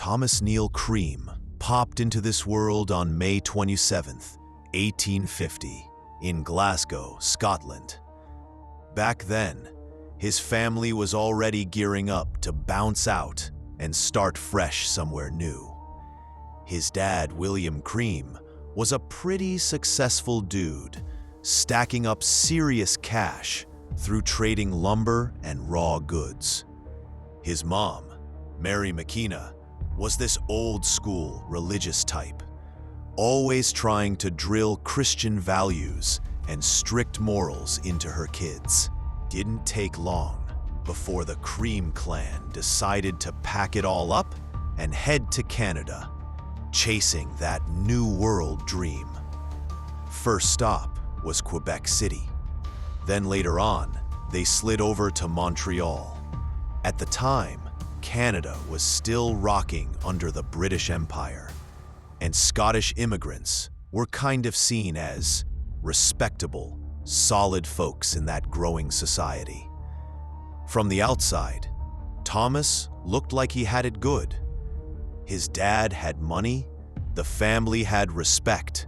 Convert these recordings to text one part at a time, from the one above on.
Thomas Neill Cream popped into this world on May 27, 1850, in Glasgow, Scotland. Back then, his family was already gearing up to bounce out and start fresh somewhere new. His dad, William Cream, was a pretty successful dude, stacking up serious cash through trading lumber and raw goods. His mom, Mary McKenna, was this old-school religious type, always trying to drill Christian values and strict morals into her kids. Didn't take long before the Cream clan decided to pack it all up and head to Canada, chasing that new world dream. First stop was Quebec City. Then later on, they slid over to Montreal. At the time, Canada was still rocking under the British Empire, and Scottish immigrants were kind of seen as respectable, solid folks in that growing society. From the outside, Thomas looked like he had it good. His dad had money, the family had respect,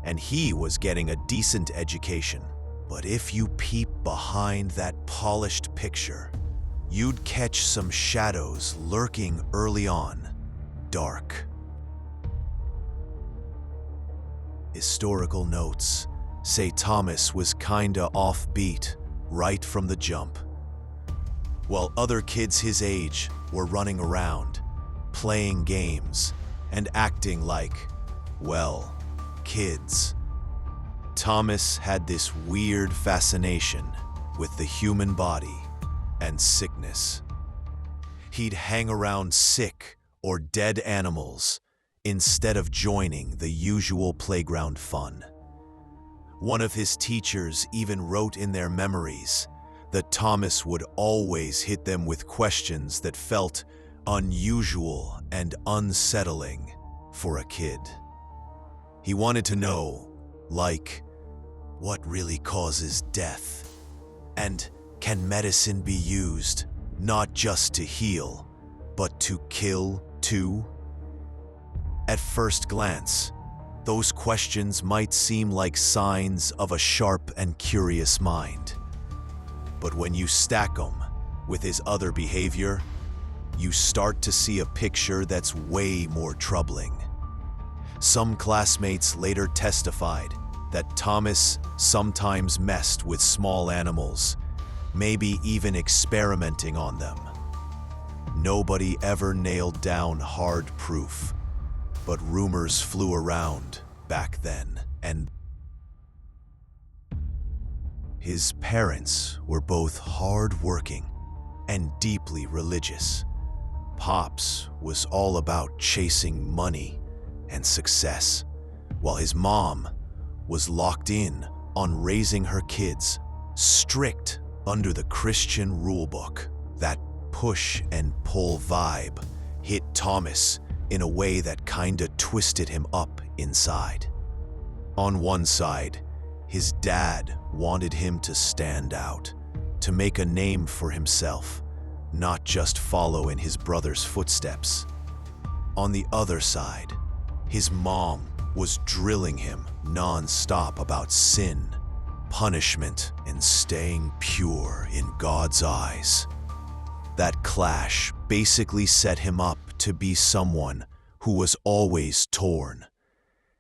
and he was getting a decent education. But if you peep behind that polished picture, you'd catch some shadows lurking early on, dark. Historical notes say Thomas was kinda offbeat right from the jump. While other kids his age were running around, playing games, and acting like, well, kids, Thomas had this weird fascination with the human body and sickness. He'd hang around sick or dead animals instead of joining the usual playground fun. One of his teachers even wrote in their memories that Thomas would always hit them with questions that felt unusual and unsettling for a kid. He wanted to know, like, what really causes death? And can medicine be used not just to heal, but to kill too? At first glance, those questions might seem like signs of a sharp and curious mind. But when you stack them with his other behavior, you start to see a picture that's way more troubling. Some classmates later testified that Thomas sometimes messed with small animals, maybe even experimenting on them. Nobody ever nailed down hard proof, but rumors flew around back then, and his parents were both hard-working and deeply religious. Pops was all about chasing money and success, while his mom was locked in on raising her kids, strict under the Christian rulebook. That push and pull vibe hit Thomas in a way that kinda twisted him up inside. On one side, his dad wanted him to stand out, to make a name for himself, not just follow in his brother's footsteps. On the other side, his mom was drilling him non-stop about sin, punishment, and staying pure in God's eyes. That clash basically set him up to be someone who was always torn,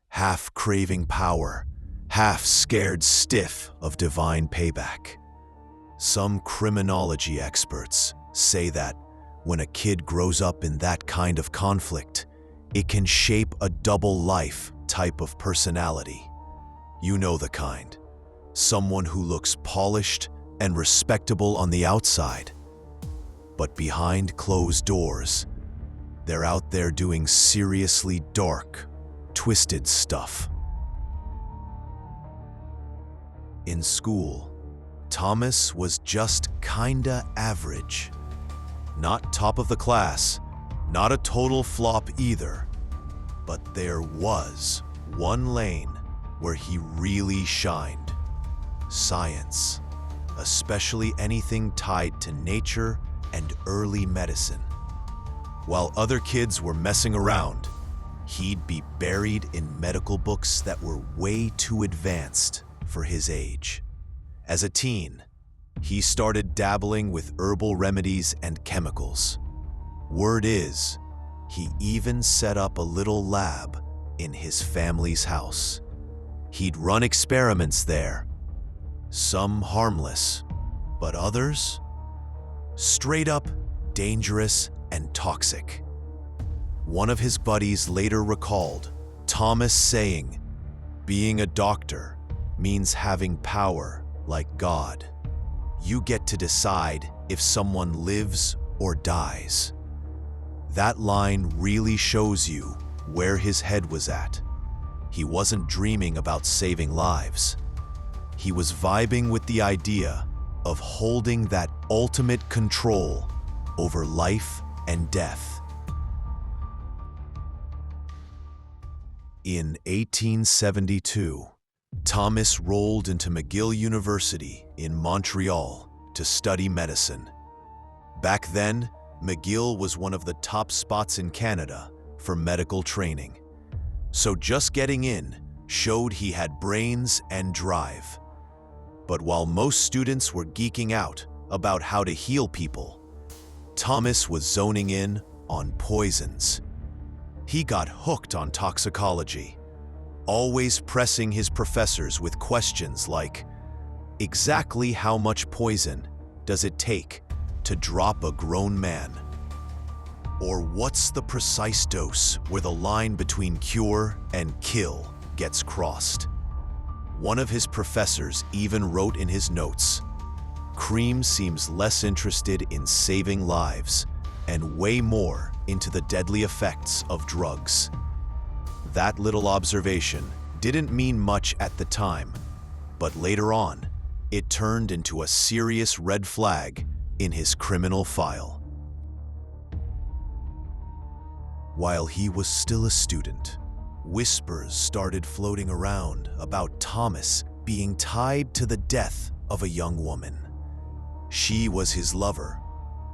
half craving power, half scared stiff of divine payback. Some criminology experts say that when a kid grows up in that kind of conflict, it can shape a double life type of personality. You know the kind. Someone who looks polished and respectable on the outside, but behind closed doors, they're out there doing seriously dark, twisted stuff. In school, Thomas was just kinda average. Not top of the class, not a total flop either, but there was one lane where he really shined: science, especially anything tied to nature and early medicine. While other kids were messing around, he'd be buried in medical books that were way too advanced for his age. As a teen, he started dabbling with herbal remedies and chemicals. Word is, he even set up a little lab in his family's house. He'd run experiments there, some harmless, but others straight up dangerous and toxic. One of his buddies later recalled Thomas saying, "Being a doctor means having power like God. You get to decide if someone lives or dies." That line really shows you where his head was at. He wasn't dreaming about saving lives. He was vibing with the idea of holding that ultimate control over life and death. In 1872, Thomas rolled into McGill University in Montreal to study medicine. Back then, McGill was one of the top spots in Canada for medical training. So just getting in showed he had brains and drive. But while most students were geeking out about how to heal people, Thomas was zoning in on poisons. He got hooked on toxicology, always pressing his professors with questions like, exactly how much poison does it take to drop a grown man? Or what's the precise dose where the line between cure and kill gets crossed? One of his professors even wrote in his notes, "Cream seems less interested in saving lives and way more into the deadly effects of drugs." That little observation didn't mean much at the time, but later on, it turned into a serious red flag in his criminal file. While he was still a student, whispers started floating around about Thomas being tied to the death of a young woman. She was his lover,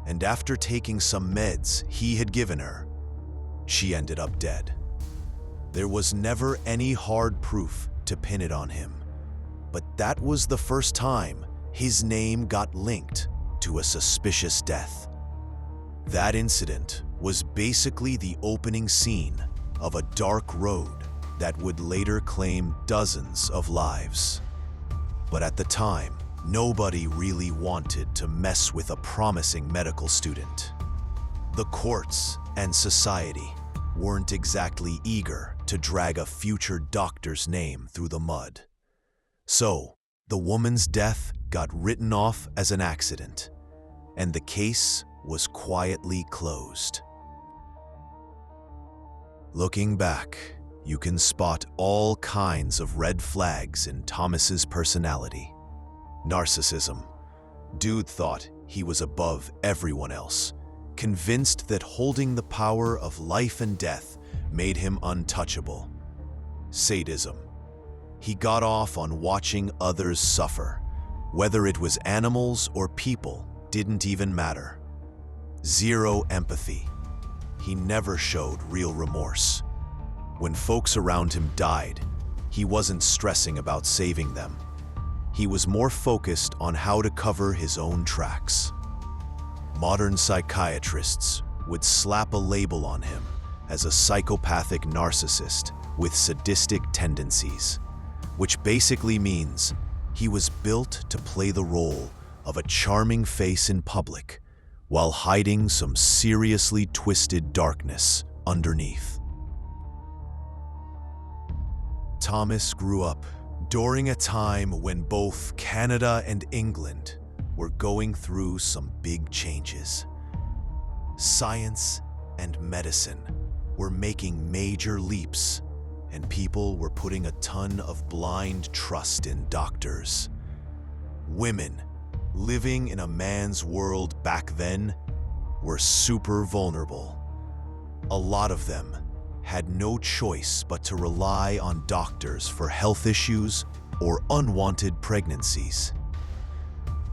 and after taking some meds he had given her, she ended up dead. There was never any hard proof to pin it on him, but that was the first time his name got linked to a suspicious death. That incident was basically the opening scene of a dark road that would later claim dozens of lives. But at the time, nobody really wanted to mess with a promising medical student. The courts and society weren't exactly eager to drag a future doctor's name through the mud. So, the woman's death got written off as an accident, and the case was quietly closed. Looking back, you can spot all kinds of red flags in Thomas's personality. Narcissism. Dude thought he was above everyone else, convinced that holding the power of life and death made him untouchable. Sadism. He got off on watching others suffer. Whether it was animals or people didn't even matter. Zero empathy. He never showed real remorse. When folks around him died, he wasn't stressing about saving them. He was more focused on how to cover his own tracks. Modern psychiatrists would slap a label on him as a psychopathic narcissist with sadistic tendencies, which basically means he was built to play the role of a charming face in public while hiding some seriously twisted darkness underneath. Thomas grew up during a time when both Canada and England were going through some big changes. Science and medicine were making major leaps, and people were putting a ton of blind trust in doctors. Women living in a man's world back then were super vulnerable. A lot of them had no choice but to rely on doctors for health issues or unwanted pregnancies.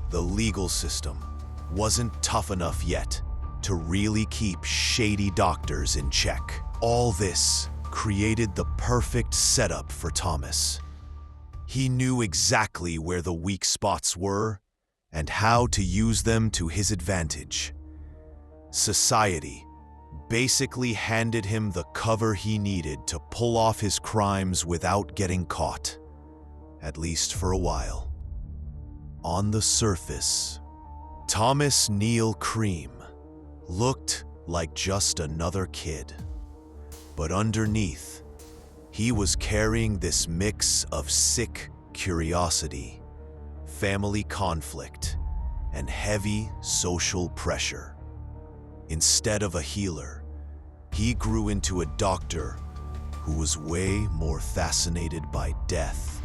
The legal system wasn't tough enough yet, to really keep shady doctors in check. All this created the perfect setup for Thomas. He knew exactly where the weak spots were and how to use them to his advantage. Society basically handed him the cover he needed to pull off his crimes without getting caught, at least for a while. On the surface, Thomas Neill Cream looked like just another kid. But underneath, he was carrying this mix of sick curiosity, family conflict, and heavy social pressure. Instead of a healer, he grew into a doctor who was way more fascinated by death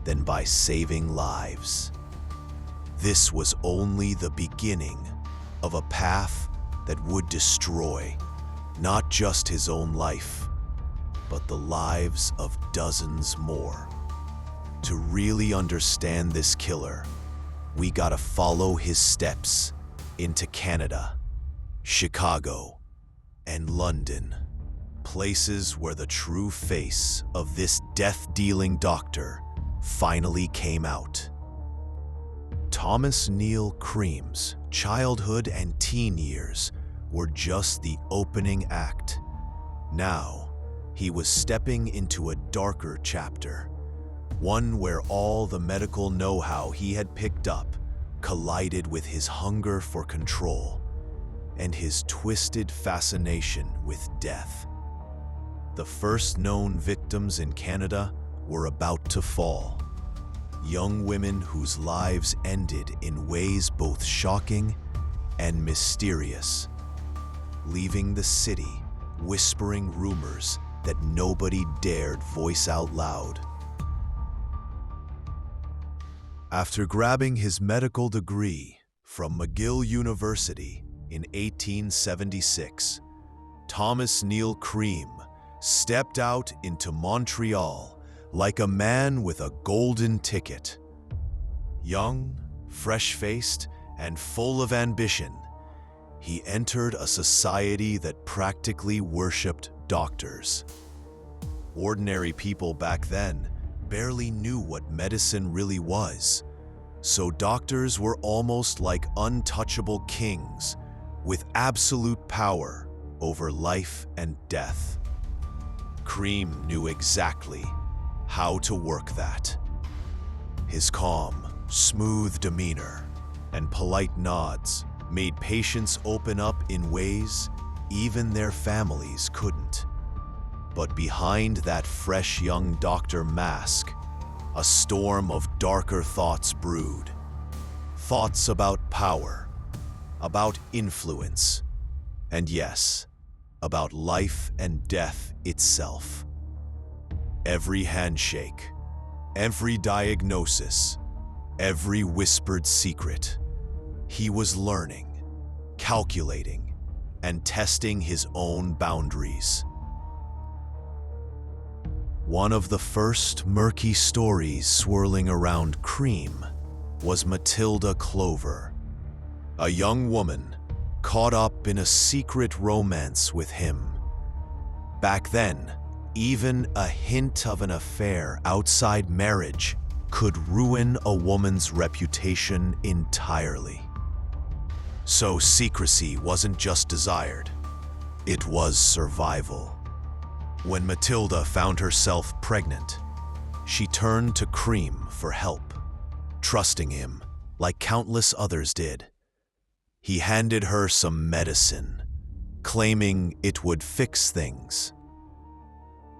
than by saving lives. This was only the beginning of a path that would destroy not just his own life, but the lives of dozens more. To really understand this killer, we gotta follow his steps into Canada, Chicago, and London, places where the true face of this death-dealing doctor finally came out. Thomas Neill Cream's childhood and teen years were just the opening act. Now, he was stepping into a darker chapter, one where all the medical know-how he had picked up collided with his hunger for control and his twisted fascination with death. The first known victims in Canada were about to fall. Young women whose lives ended in ways both shocking and mysterious, leaving the city whispering rumors that nobody dared voice out loud. After grabbing his medical degree from McGill University in 1876, Thomas Neill Cream stepped out into Montreal like a man with a golden ticket. Young, fresh-faced, and full of ambition, he entered a society that practically worshipped doctors. Ordinary people back then barely knew what medicine really was, so doctors were almost like untouchable kings with absolute power over life and death. Cream knew exactly how to work that. His calm, smooth demeanor and polite nods made patients open up in ways even their families couldn't. But behind that fresh young doctor mask, a storm of darker thoughts brewed. Thoughts about power, about influence, and yes, about life and death itself. Every handshake, every diagnosis, every whispered secret, he was learning, calculating, and testing his own boundaries. One of the first murky stories swirling around Cream was Matilda Clover, a young woman caught up in a secret romance with him. Back then, even a hint of an affair outside marriage could ruin a woman's reputation entirely. So secrecy wasn't just desired, it was survival. When Matilda found herself pregnant, she turned to Cream for help, trusting him like countless others did. He handed her some medicine, claiming it would fix things.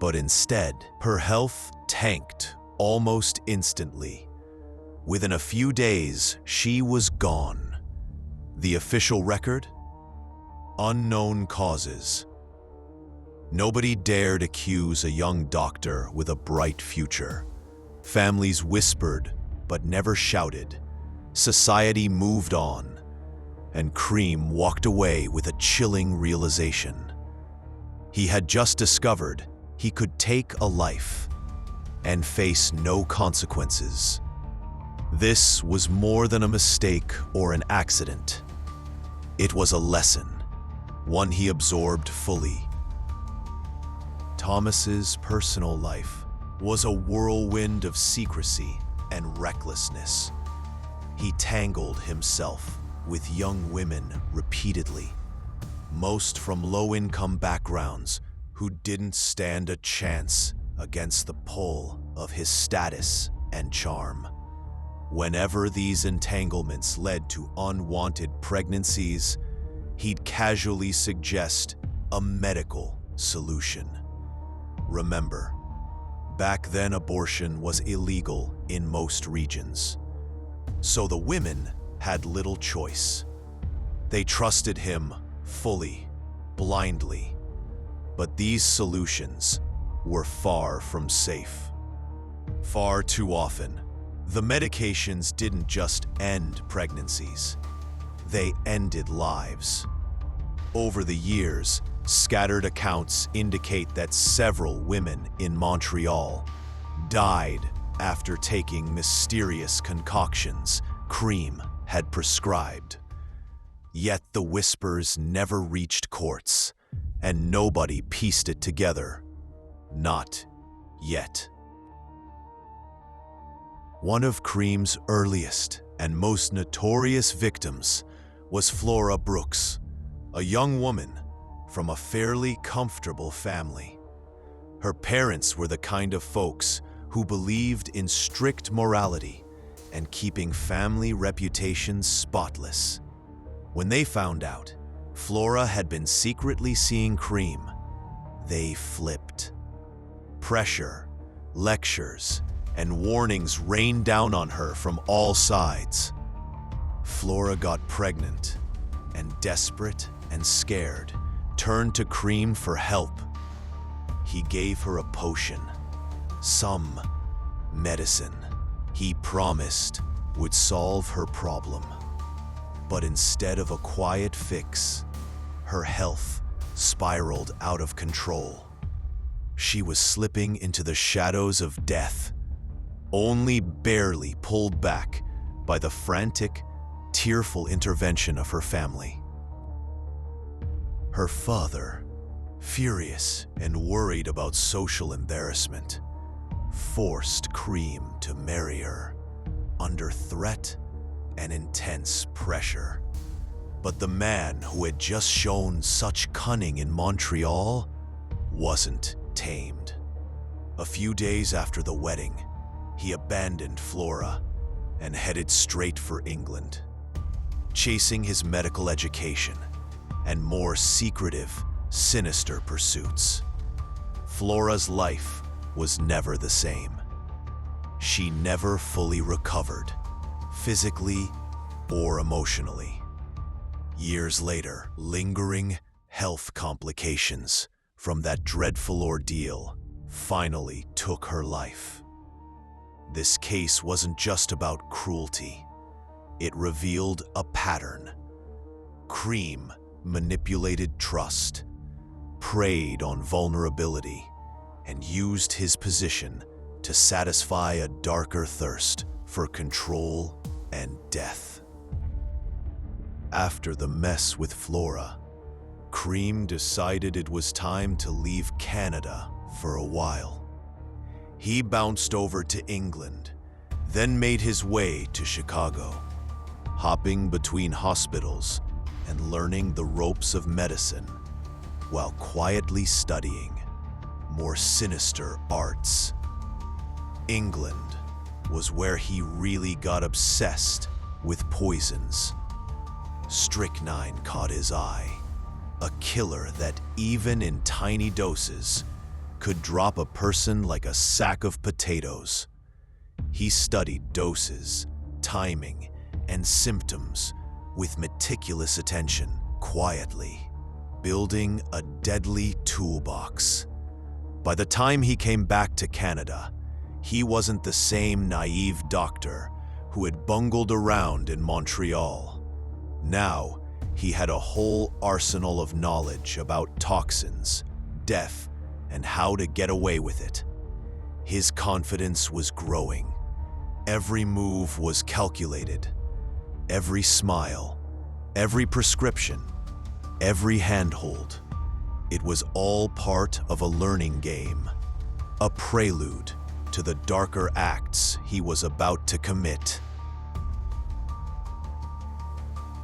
But instead, her health tanked almost instantly. Within a few days, she was gone. The official record? Unknown causes. Nobody dared accuse a young doctor with a bright future. Families whispered, but never shouted. Society moved on, and Cream walked away with a chilling realization. He had just discovered he could take a life and face no consequences. This was more than a mistake or an accident. It was a lesson, one he absorbed fully. Thomas's personal life was a whirlwind of secrecy and recklessness. He tangled himself with young women repeatedly, most from low-income backgrounds who didn't stand a chance against the pull of his status and charm. Whenever these entanglements led to unwanted pregnancies, he'd casually suggest a medical solution. Remember, back then abortion was illegal in most regions, so the women had little choice. They trusted him fully, blindly, but these solutions were far from safe. Far too often, the medications didn't just end pregnancies, they ended lives. Over the years, scattered accounts indicate that several women in Montreal died after taking mysterious concoctions Cream had prescribed. Yet the whispers never reached courts, and nobody pieced it together. Not yet. One of Cream's earliest and most notorious victims was Flora Brooks, a young woman from a fairly comfortable family. Her parents were the kind of folks who believed in strict morality and keeping family reputations spotless. When they found out Flora had been secretly seeing Cream, they flipped. Pressure, lectures, and warnings rained down on her from all sides. Flora got pregnant and, desperate and scared, turned to Cream for help. He gave her a potion, some medicine he promised would solve her problem. But instead of a quiet fix, her health spiraled out of control. She was slipping into the shadows of death, only barely pulled back by the frantic, tearful intervention of her family. Her father, furious and worried about social embarrassment, forced Cream to marry her under threat and intense pressure. But the man who had just shown such cunning in Montreal wasn't tamed. A few days after the wedding, he abandoned Flora and headed straight for England, chasing his medical education and more secretive, sinister pursuits. Flora's life was never the same. She never fully recovered, physically or emotionally. Years later, lingering health complications from that dreadful ordeal finally took her life. This case wasn't just about cruelty. It revealed a pattern. Cream manipulated trust, preyed on vulnerability, and used his position to satisfy a darker thirst for control and death. After the mess with Flora, Cream decided it was time to leave Canada for a while. He bounced over to England, then made his way to Chicago, hopping between hospitals and learning the ropes of medicine while quietly studying more sinister arts. England was where he really got obsessed with poisons. Strychnine caught his eye, a killer that even in tiny doses could drop a person like a sack of potatoes. He studied doses, timing, and symptoms with meticulous attention, quietly, building a deadly toolbox. By the time he came back to Canada, he wasn't the same naive doctor who had bungled around in Montreal. Now, he had a whole arsenal of knowledge about toxins, death, and how to get away with it. His confidence was growing. Every move was calculated. Every smile, every prescription, every handhold. It was all part of a learning game, a prelude to the darker acts he was about to commit.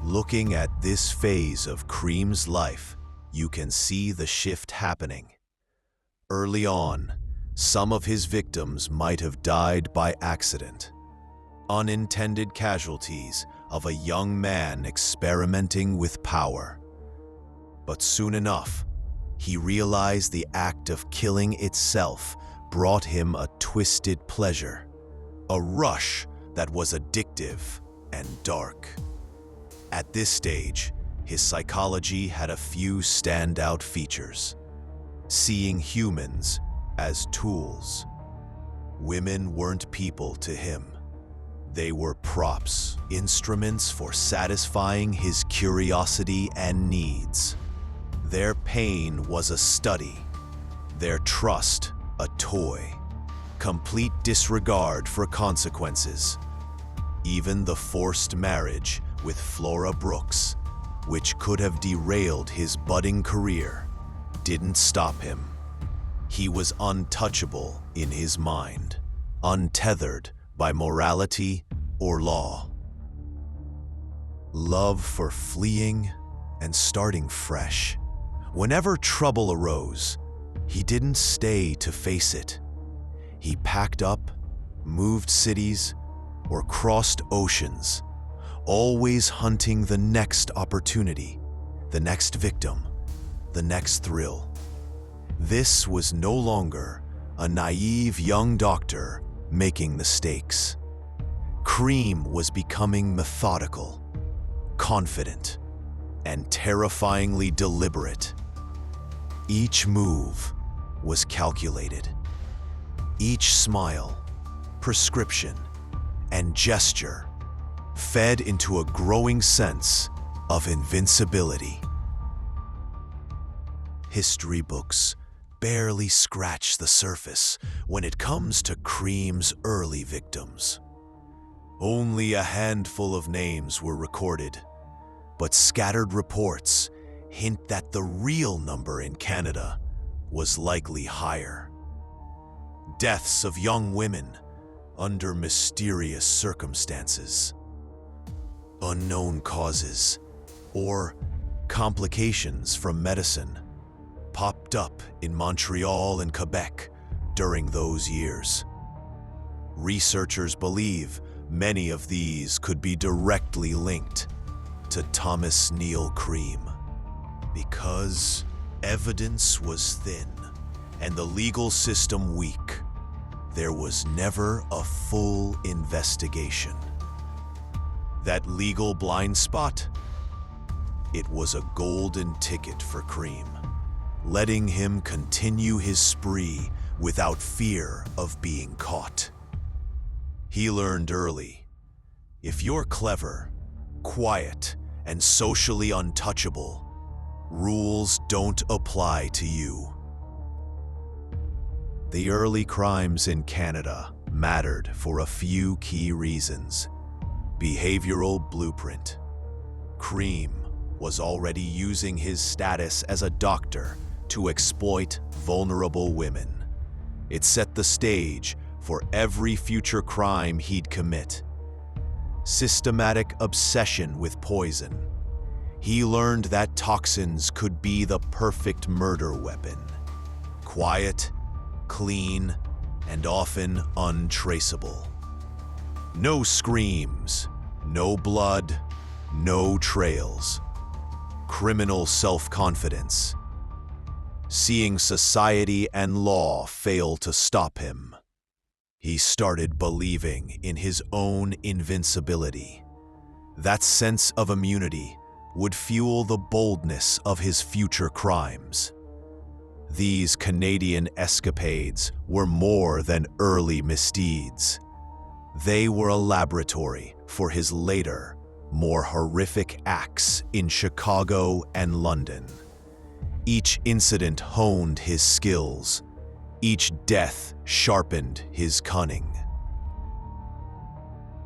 Looking at this phase of Cream's life, you can see the shift happening. Early on, some of his victims might have died by accident, unintended casualties of a young man experimenting with power. But soon enough, he realized the act of killing itself brought him a twisted pleasure, a rush that was addictive and dark. At this stage, his psychology had a few standout features. Seeing humans as tools. Women weren't people to him. They were props, instruments for satisfying his curiosity and needs. Their pain was a study, their trust a toy, complete disregard for consequences. Even the forced marriage with Flora Brooks, which could have derailed his budding career, didn't stop him. He was untouchable in his mind, untethered by morality or law. Love for fleeing and starting fresh. Whenever trouble arose, he didn't stay to face it. He packed up, moved cities, or crossed oceans, always hunting the next opportunity, the next victim, the next thrill. This was no longer a naive young doctor making mistakes. Cream was becoming methodical, confident, and terrifyingly deliberate. Each move was calculated. Each smile, prescription, and gesture fed into a growing sense of invincibility. History books barely scratch the surface when it comes to Cream's early victims. Only a handful of names were recorded, but scattered reports hint that the real number in Canada was likely higher. Deaths of young women under mysterious circumstances, unknown causes, or complications from medicine popped up in Montreal and Quebec during those years. Researchers believe many of these could be directly linked to Thomas Neill Cream. Because evidence was thin and the legal system weak, there was never a full investigation. That legal blind spot? It was a golden ticket for Cream, letting him continue his spree without fear of being caught. He learned early, if you're clever, quiet, and socially untouchable, rules don't apply to you. The early crimes in Canada mattered for a few key reasons. Behavioral blueprint. Cream was already using his status as a doctor to exploit vulnerable women. It set the stage for every future crime he'd commit. Systematic obsession with poison. He learned that toxins could be the perfect murder weapon. Quiet, clean, and often untraceable. No screams, no blood, no trails. Criminal self-confidence. Seeing society and law fail to stop him, he started believing in his own invincibility. That sense of immunity would fuel the boldness of his future crimes. These Canadian escapades were more than early misdeeds. They were a laboratory for his later, more horrific acts in Chicago and London. Each incident honed his skills. Each death sharpened his cunning.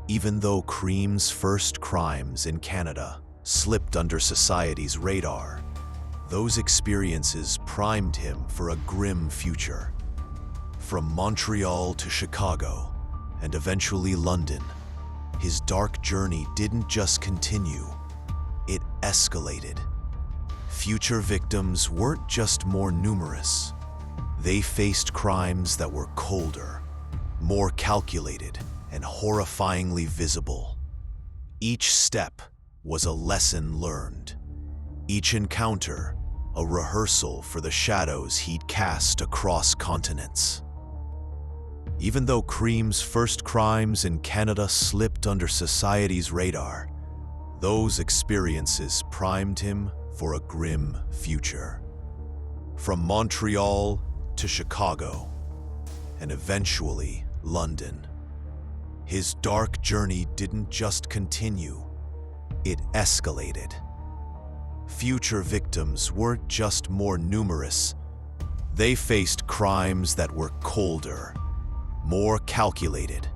Even though Cream's first crimes in Canada slipped under society's radar, Those experiences primed him for a grim future. From Montreal to Chicago, and eventually London, his dark journey didn't just continue, it escalated. Future victims weren't just more numerous. They faced crimes that were colder, more calculated, and horrifyingly visible. Each step was a lesson learned. Each encounter, a rehearsal for the shadows he'd cast across continents. Even though Cream's first crimes in Canada slipped under society's radar, those experiences primed him for a grim future. From Montreal to Chicago, and eventually London, his dark journey didn't just continue, it escalated. Future victims weren't just more numerous, they faced crimes that were colder, more calculated,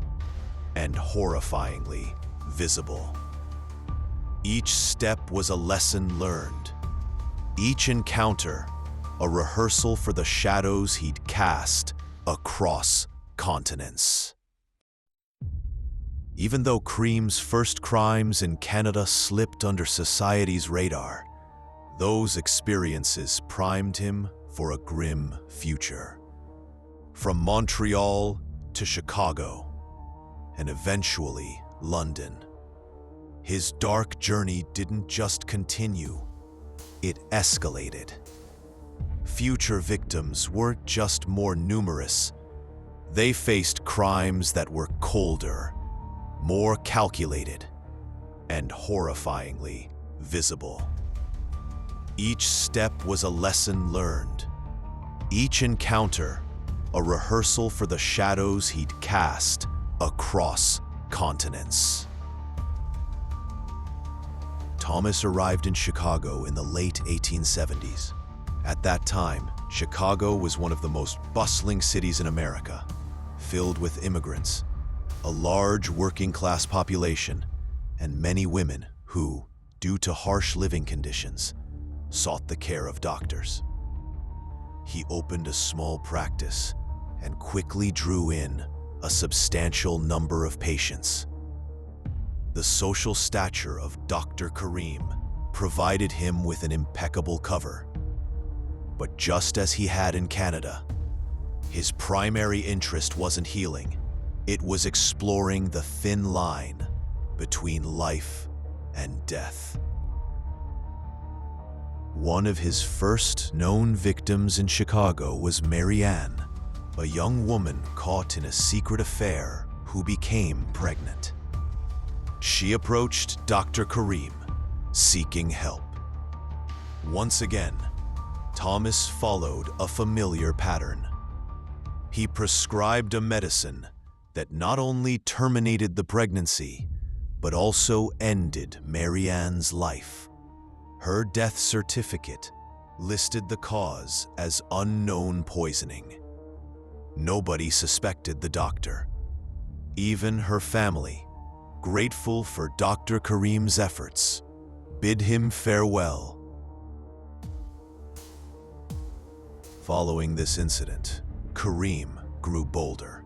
and horrifyingly visible. Each step was a lesson learned. Each encounter, a rehearsal for the shadows he'd cast across continents. Even though Cream's first crimes in Canada slipped under society's radar, those experiences primed him for a grim future. From Montreal to Chicago, and eventually London, his dark journey didn't just continue, it escalated. Future victims weren't just more numerous, they faced crimes that were colder, more calculated, and horrifyingly visible. Each step was a lesson learned. Each encounter, a rehearsal for the shadows he'd cast across continents. Thomas arrived in Chicago in the late 1870s. At that time, Chicago was one of the most bustling cities in America, filled with immigrants, a large working-class population, and many women who, due to harsh living conditions, sought the care of doctors. He opened a small practice and quickly drew in a substantial number of patients. The social stature of Dr. Cream provided him with an impeccable cover. But just as he had in Canada, his primary interest wasn't healing. It was exploring the thin line between life and death. One of his first known victims in Chicago was Mary Ann, a young woman caught in a secret affair who became pregnant. She approached Dr. Cream, seeking help. Once again, Thomas followed a familiar pattern. He prescribed a medicine that not only terminated the pregnancy, but also ended Mary Ann's life. Her death certificate listed the cause as unknown poisoning. Nobody suspected the doctor. Even her family, grateful for Dr. Cream's efforts, bid him farewell. Following this incident, Cream grew bolder.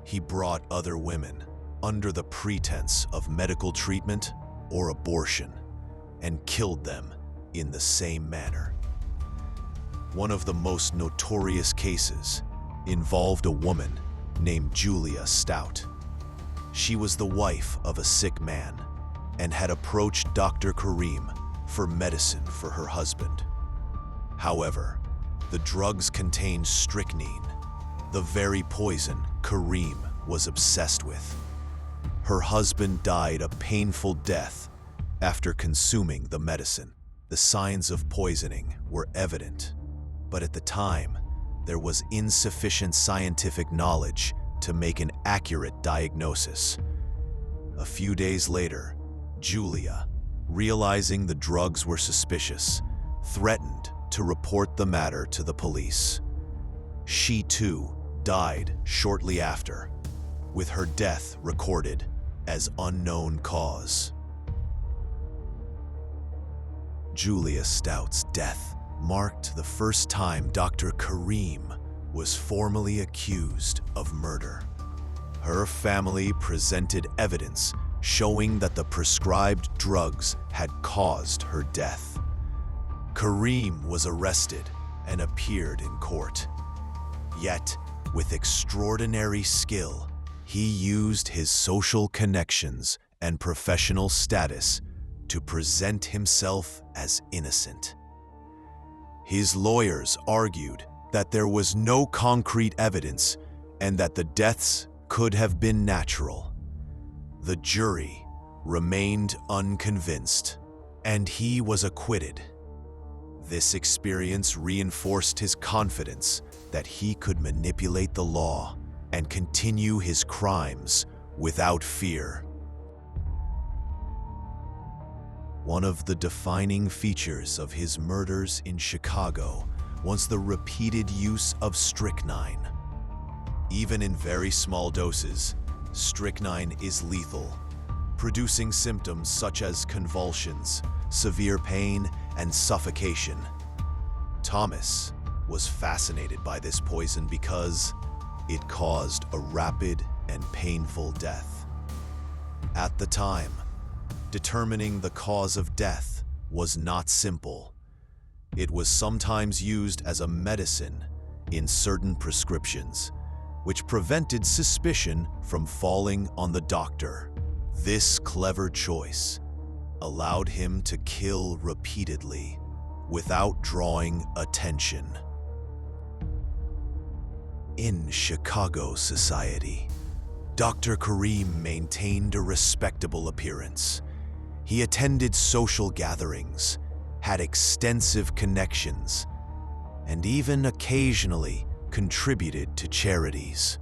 He brought other women under the pretense of medical treatment or abortion and killed them in the same manner. One of the most notorious cases involved a woman named Julia Stout. She was the wife of a sick man and had approached Dr. Cream for medicine for her husband. However, the drugs contained strychnine, the very poison Cream was obsessed with. Her husband died a painful death after consuming the medicine. The signs of poisoning were evident, but at the time, there was insufficient scientific knowledge to make an accurate diagnosis. A few days later, Julia, realizing the drugs were suspicious, threatened to report the matter to the police. She too died shortly after, with her death recorded as unknown cause. Julia Stout's death marked the first time Dr. Cream was formally accused of murder. Her family presented evidence showing that the prescribed drugs had caused her death. Cream was arrested and appeared in court. Yet, with extraordinary skill, he used his social connections and professional status to present himself as innocent. His lawyers argued that there was no concrete evidence and that the deaths could have been natural. The jury remained unconvinced, and he was acquitted. This experience reinforced his confidence that he could manipulate the law and continue his crimes without fear. One of the defining features of his murders in Chicago was the repeated use of strychnine. Even in very small doses, strychnine is lethal, producing symptoms such as convulsions, severe pain, and suffocation. Thomas was fascinated by this poison because it caused a rapid and painful death. At the time, determining the cause of death was not simple. It was sometimes used as a medicine in certain prescriptions, which prevented suspicion from falling on the doctor. This clever choice allowed him to kill repeatedly without drawing attention. In Chicago society, Dr. Cream maintained a respectable appearance. He attended social gatherings, had extensive connections, and even occasionally contributed to charities.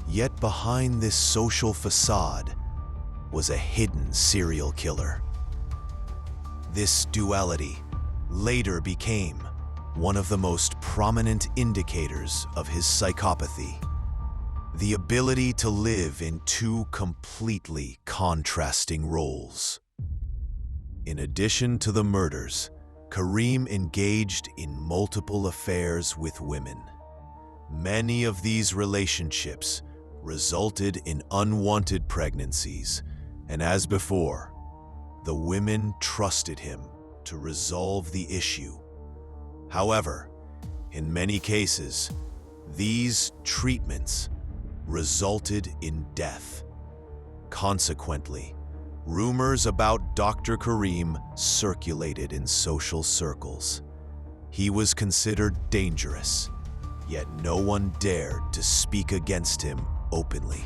Yet behind this social facade was a hidden serial killer. This duality later became one of the most prominent indicators of his psychopathy: the ability to live in two completely contrasting roles. In addition to the murders, Cream engaged in multiple affairs with women. Many of these relationships resulted in unwanted pregnancies, and as before, the women trusted him to resolve the issue. However, in many cases, these treatments resulted in death. Consequently, rumors about Dr. Cream circulated in social circles. He was considered dangerous, yet no one dared to speak against him openly.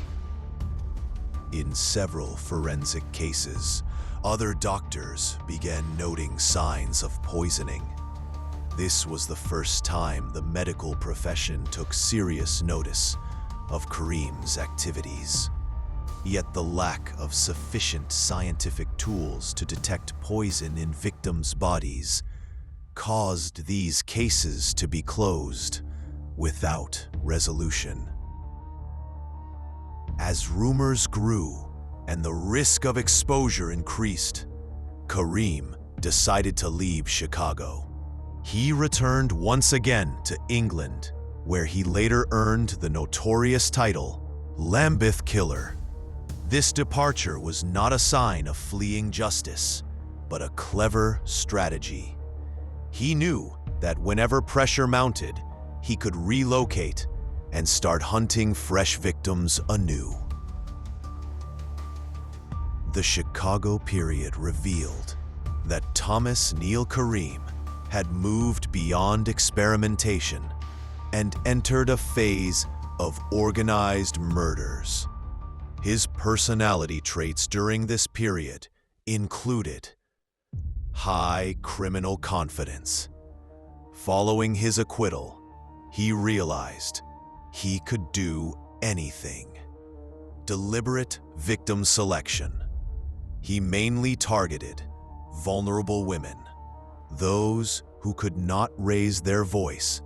In several forensic cases, other doctors began noting signs of poisoning. This was the first time the medical profession took serious notice of Cream's activities. Yet the lack of sufficient scientific tools to detect poison in victims' bodies caused these cases to be closed without resolution. As rumors grew and the risk of exposure increased, Cream decided to leave Chicago. He returned once again to England, where he later earned the notorious title Lambeth Killer. This departure was not a sign of fleeing justice, but a clever strategy. He knew that whenever pressure mounted, he could relocate and start hunting fresh victims anew. The Chicago period revealed that Thomas Neill Cream had moved beyond experimentation and entered a phase of organized murders. His personality traits during this period included high criminal confidence. Following his acquittal, he realized he could do anything. Deliberate victim selection. He mainly targeted vulnerable women, those who could not raise their voice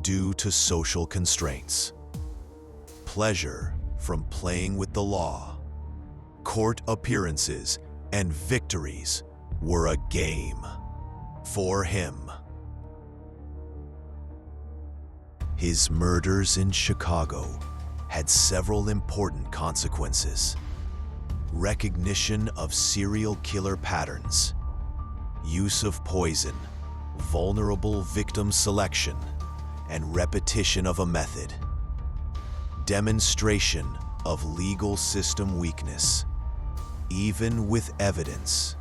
due to social constraints. Pleasure from playing with the law. Court appearances and victories were a game for him. His murders in Chicago had several important consequences. Recognition of serial killer patterns, use of poison, vulnerable victim selection, and repetition of a method. Demonstration of legal system weakness. Even with evidence,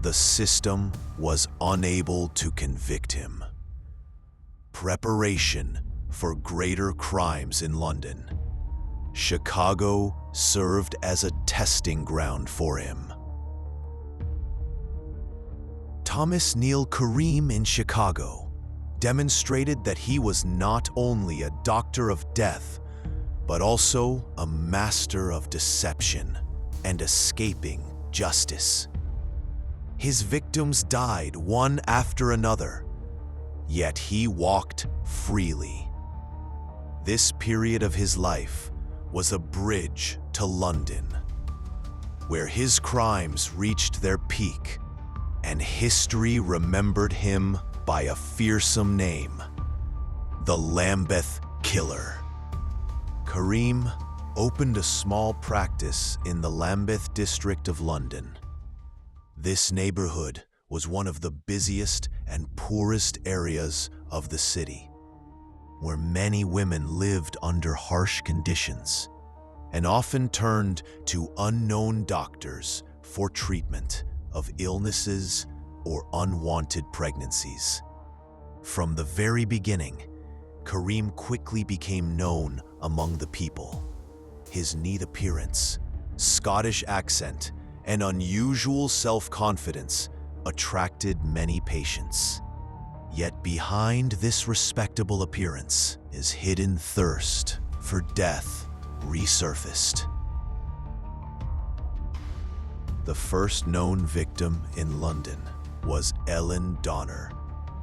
the system was unable to convict him. Preparation for greater crimes in London. Chicago served as a testing ground for him. Thomas Neill Cream in Chicago demonstrated that he was not only a doctor of death, but also a master of deception and escaping justice. His victims died one after another, yet he walked freely. This period of his life was a bridge to London, where his crimes reached their peak and history remembered him by a fearsome name, the Lambeth Killer. Cream opened a small practice in the Lambeth district of London. This neighborhood was one of the busiest and poorest areas of the city, where many women lived under harsh conditions and often turned to unknown doctors for treatment of illnesses or unwanted pregnancies. From the very beginning, Cream quickly became known among the people. His neat appearance, Scottish accent, and unusual self-confidence attracted many patients. Yet behind this respectable appearance, his hidden thirst for death resurfaced. The first known victim in London was Ellen Donner,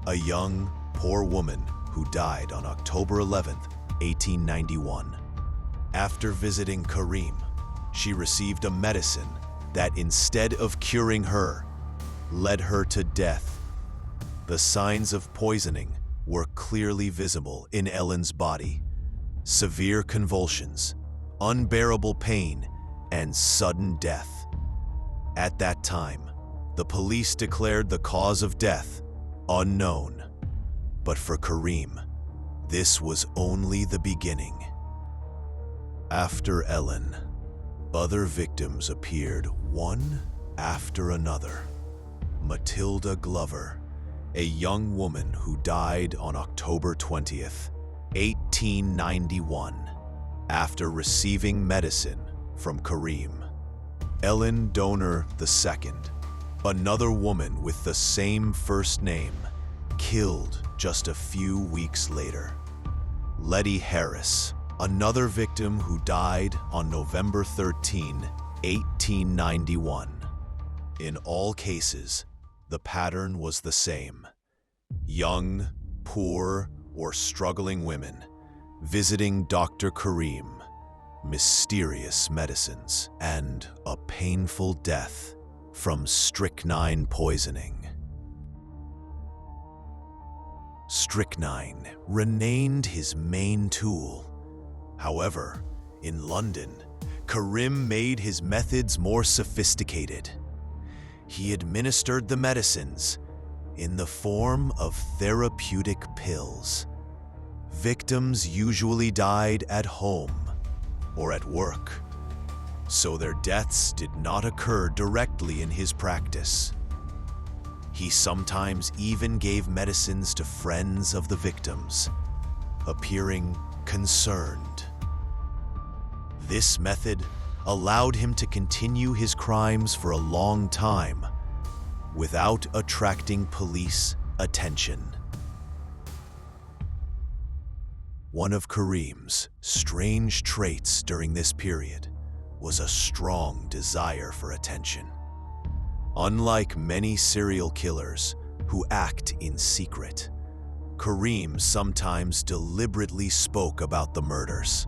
a young, poor woman who died on October 11, 1891. After visiting Cream, she received a medicine that, instead of curing her, led her to death. The signs of poisoning were clearly visible in Ellen's body: severe convulsions, unbearable pain, and sudden death. At that time, the police declared the cause of death unknown. But for Cream, this was only the beginning. After Ellen, other victims appeared one after another. Matilda Glover, a young woman who died on October 20th, 1891, after receiving medicine from Cream. Ellen Donner II, another woman with the same first name, killed just a few weeks later. Letty Harris, another victim who died on November 13, 1891. In all cases, the pattern was the same: young, poor, or struggling women visiting Dr. Cream, mysterious medicines, and a painful death from strychnine poisoning. Strychnine remained his main tool. However, in London, Cream made his methods more sophisticated. He administered the medicines in the form of therapeutic pills. Victims usually died at home or at work, so their deaths did not occur directly in his practice. He sometimes even gave medicines to friends of the victims, appearing concerned. This method allowed him to continue his crimes for a long time without attracting police attention. One of Cream's strange traits during this period was a strong desire for attention. Unlike many serial killers who act in secret, Cream sometimes deliberately spoke about the murders.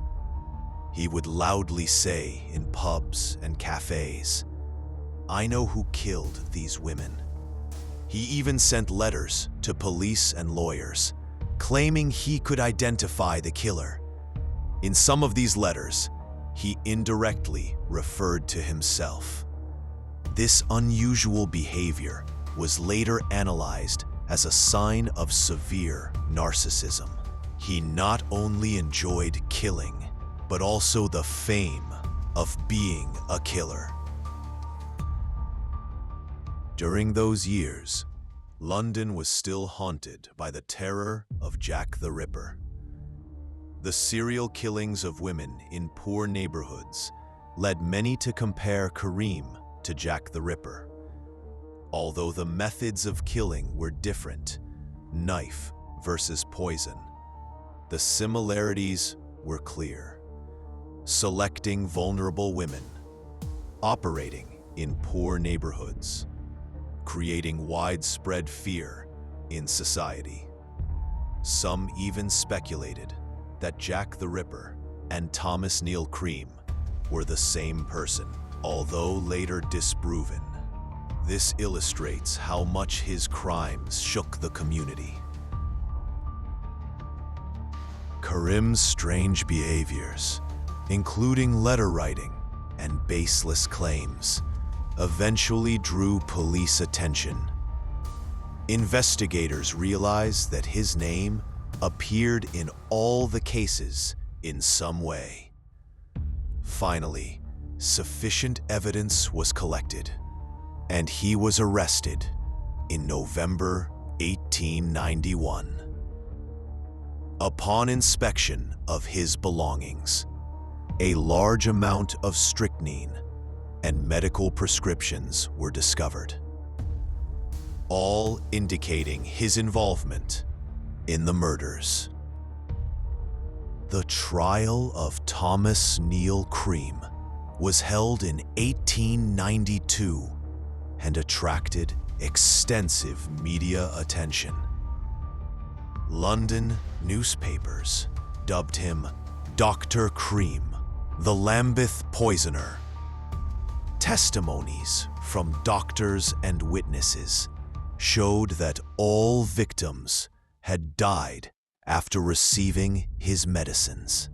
He would loudly say in pubs and cafes, "I know who killed these women." He even sent letters to police and lawyers, claiming he could identify the killer. In some of these letters, he indirectly referred to himself. This unusual behavior was later analyzed as a sign of severe narcissism. He not only enjoyed killing, but also the fame of being a killer. During those years, London was still haunted by the terror of Jack the Ripper. The serial killings of women in poor neighborhoods led many to compare Cream to Jack the Ripper. Although the methods of killing were different, knife versus poison, the similarities were clear. Selecting vulnerable women, operating in poor neighborhoods, creating widespread fear in society. Some even speculated that Jack the Ripper and Thomas Neill Cream were the same person, although later disproven. This illustrates how much his crimes shook the community. Cream's strange behaviors, including letter writing and baseless claims, eventually drew police attention. Investigators realized that his name appeared in all the cases in some way. Finally, sufficient evidence was collected, and he was arrested in November 1891. Upon inspection of his belongings, a large amount of strychnine and medical prescriptions were discovered, all indicating his involvement in the murders. The trial of Thomas Neill Cream was held in 1892 and attracted extensive media attention. London newspapers dubbed him Dr. Cream, the Lambeth Poisoner. Testimonies from doctors and witnesses showed that all victims had died after receiving his medicines.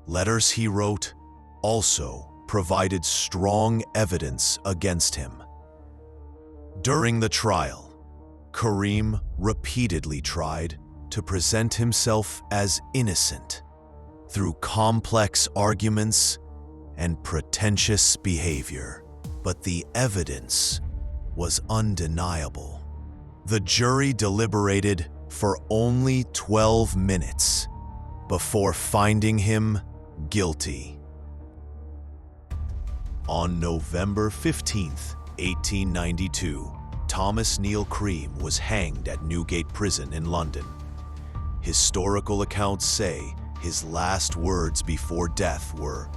Letters he wrote also provided strong evidence against him. During the trial, Cream repeatedly tried to present himself as innocent through complex arguments and pretentious behavior, but the evidence was undeniable. The jury deliberated for only 12 minutes before finding him guilty. On November 15, 1892, Thomas Neill Cream was hanged at Newgate Prison in London. Historical accounts say his last words before death were,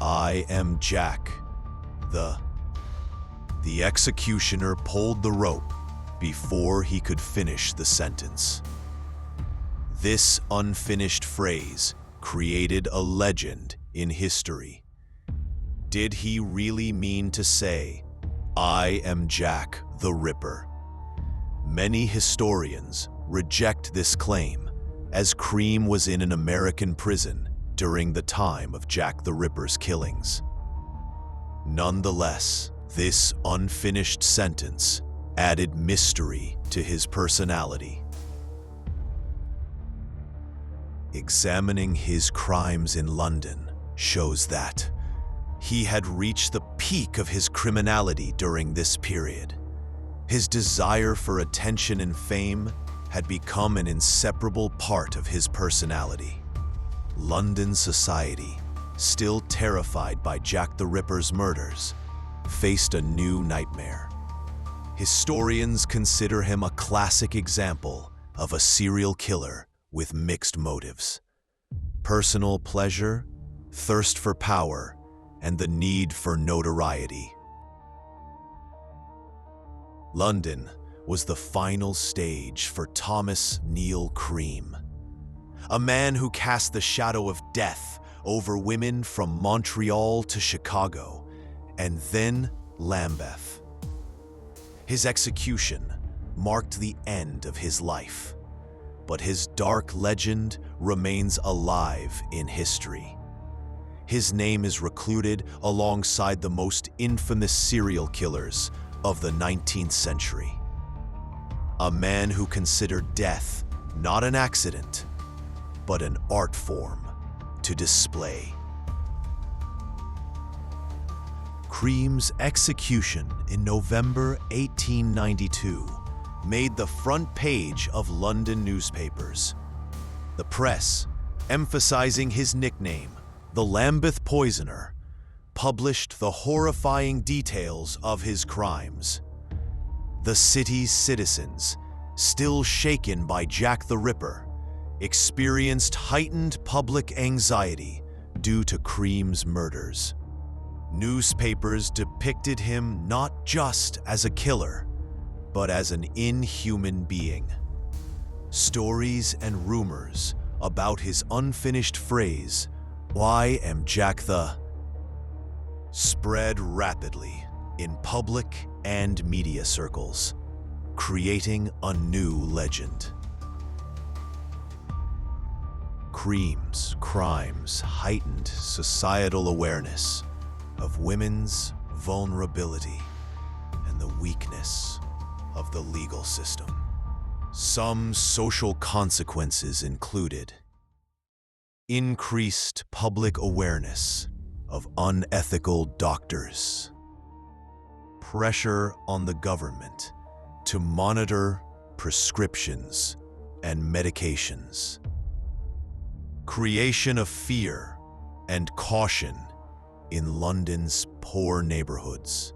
"I am Jack." The executioner pulled the rope before he could finish the sentence. This unfinished phrase created a legend in history. Did he really mean to say, "I am Jack the Ripper"? Many historians reject this claim, as Cream was in an American prison during the time of Jack the Ripper's killings. Nonetheless, this unfinished sentence added mystery to his personality. Examining his crimes in London shows that he had reached the peak of his criminality during this period. His desire for attention and fame had become an inseparable part of his personality. London society, still terrified by Jack the Ripper's murders, faced a new nightmare. Historians consider him a classic example of a serial killer with mixed motives: personal pleasure, thirst for power, and the need for notoriety. London was the final stage for Thomas Neill Cream, a man who cast the shadow of death over women from Montreal to Chicago, and then Lambeth. His execution marked the end of his life. but his dark legend remains alive in history. His name is recluded alongside the most infamous serial killers of the 19th century. A man who considered death not an accident, but an art form to display. Cream's execution in November 1892 made the front page of London newspapers. The press, emphasizing his nickname, the Lambeth Poisoner, published the horrifying details of his crimes. The city's citizens, still shaken by Jack the Ripper, experienced heightened public anxiety due to Cream's murders. Newspapers depicted him not just as a killer, but as an inhuman being. Stories and rumors about his unfinished phrase, "I am Jack the," spread rapidly in public and media circles, creating a new legend. Cream's crimes heightened societal awareness of women's vulnerability and the weakness of the legal system. Some social consequences included increased public awareness of unethical doctors, pressure on the government to monitor prescriptions and medications, creation of fear and caution in London's poor neighborhoods.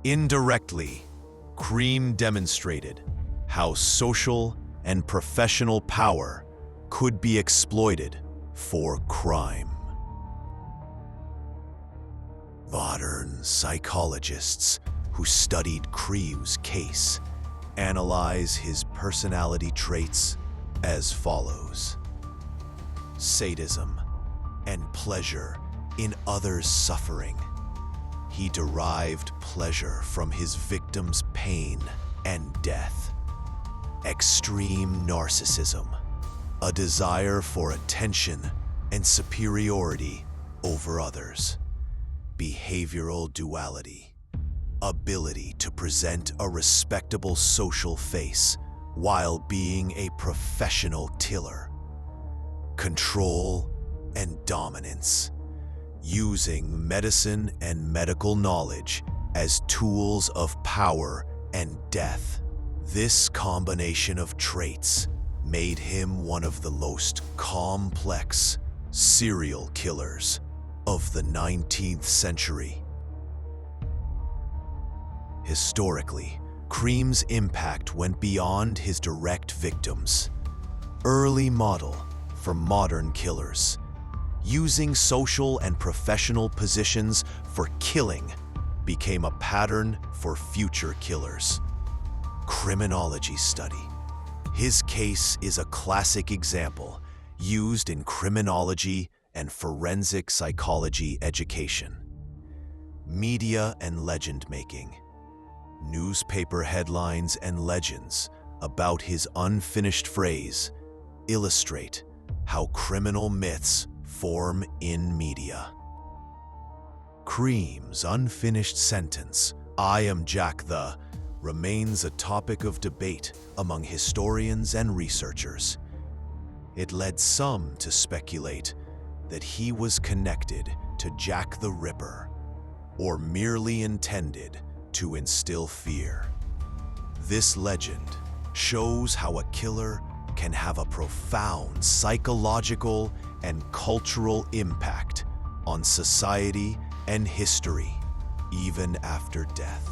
Indirectly, Cream demonstrated how social and professional power could be exploited for crime. Modern psychologists who studied Cream's case analyze his personality traits as follows: sadism and pleasure in others' suffering. He derived pleasure from his victims' pain and death. Extreme narcissism, a desire for attention and superiority over others. Behavioral duality, ability to present a respectable social face while being a professional killer. Control and dominance, using medicine and medical knowledge as tools of power and death. This combination of traits made him one of the most complex serial killers of the 19th century. Historically, Cream's impact went beyond his direct victims. Early model for modern killers, using social and professional positions for killing became a pattern for future killers. Criminology study. His case is a classic example used in criminology and forensic psychology education. Media and legend making. Newspaper headlines and legends about his unfinished phrase illustrate how criminal myths form in media. Cream's unfinished sentence, "I am Jack the," remains a topic of debate among historians and researchers. It led some to speculate that he was connected to Jack the Ripper, or merely intended to instill fear. This legend shows how a killer can have a profound psychological and cultural impact on society and history, even after death.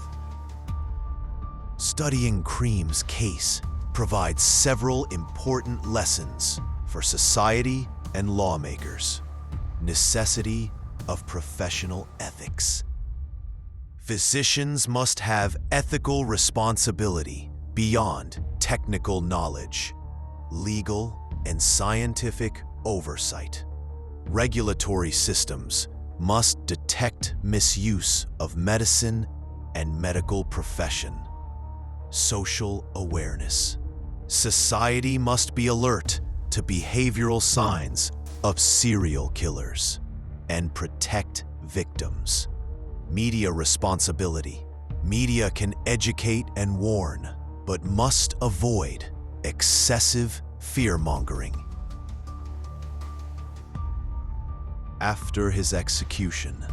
Studying Cream's case provides several important lessons for society and lawmakers. Necessity of professional ethics. Physicians must have ethical responsibility beyond technical knowledge, legal and scientific oversight. Regulatory systems must detect misuse of medicine and medical profession. Social awareness. Society must be alert to behavioral signs of serial killers and protect victims. Media responsibility. Media can educate and warn, but must avoid excessive fear-mongering. After his execution,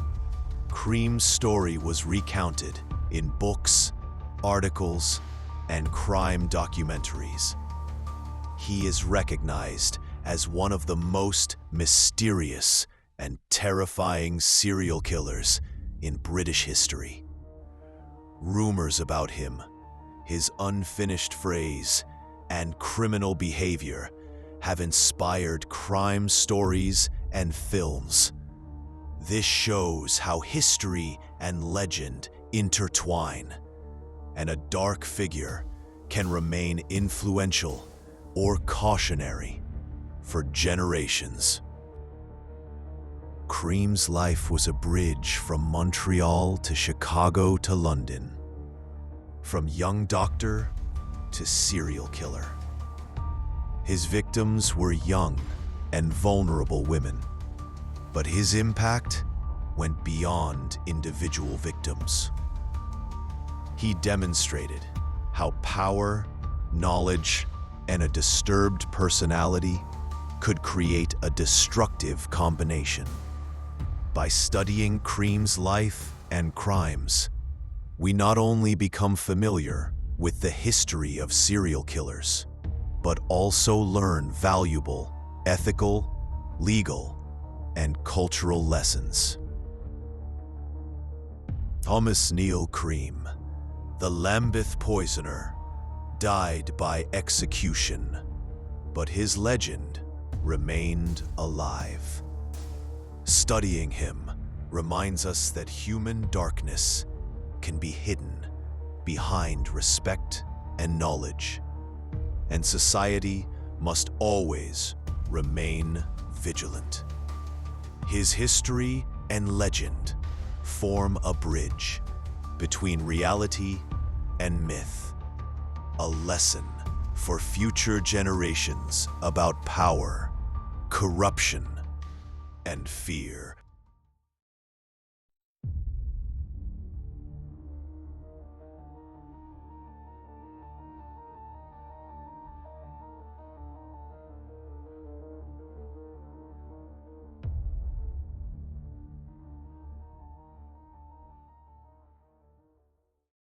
Cream's story was recounted in books, articles, and crime documentaries. He is recognized as one of the most mysterious and terrifying serial killers in British history. Rumors about him, his unfinished phrase, and criminal behavior have inspired crime stories and films. This shows how history and legend intertwine, and a dark figure can remain influential or cautionary for generations. Cream's life was a bridge from Montreal to Chicago to London, from young doctor to serial killer. His victims were young and vulnerable women, but his impact went beyond individual victims. He demonstrated how power, knowledge, and a disturbed personality could create a destructive combination. By studying Cream's life and crimes, we not only become familiar with the history of serial killers, but also learn valuable ethical, legal, and cultural lessons. Thomas Neill Cream, the Lambeth Poisoner, died by execution, but his legend remained alive. Studying him reminds us that human darkness can be hidden behind respect and knowledge, and society must always remain vigilant. His history and legend form a bridge between reality and myth, a lesson for future generations about power, corruption, and fear.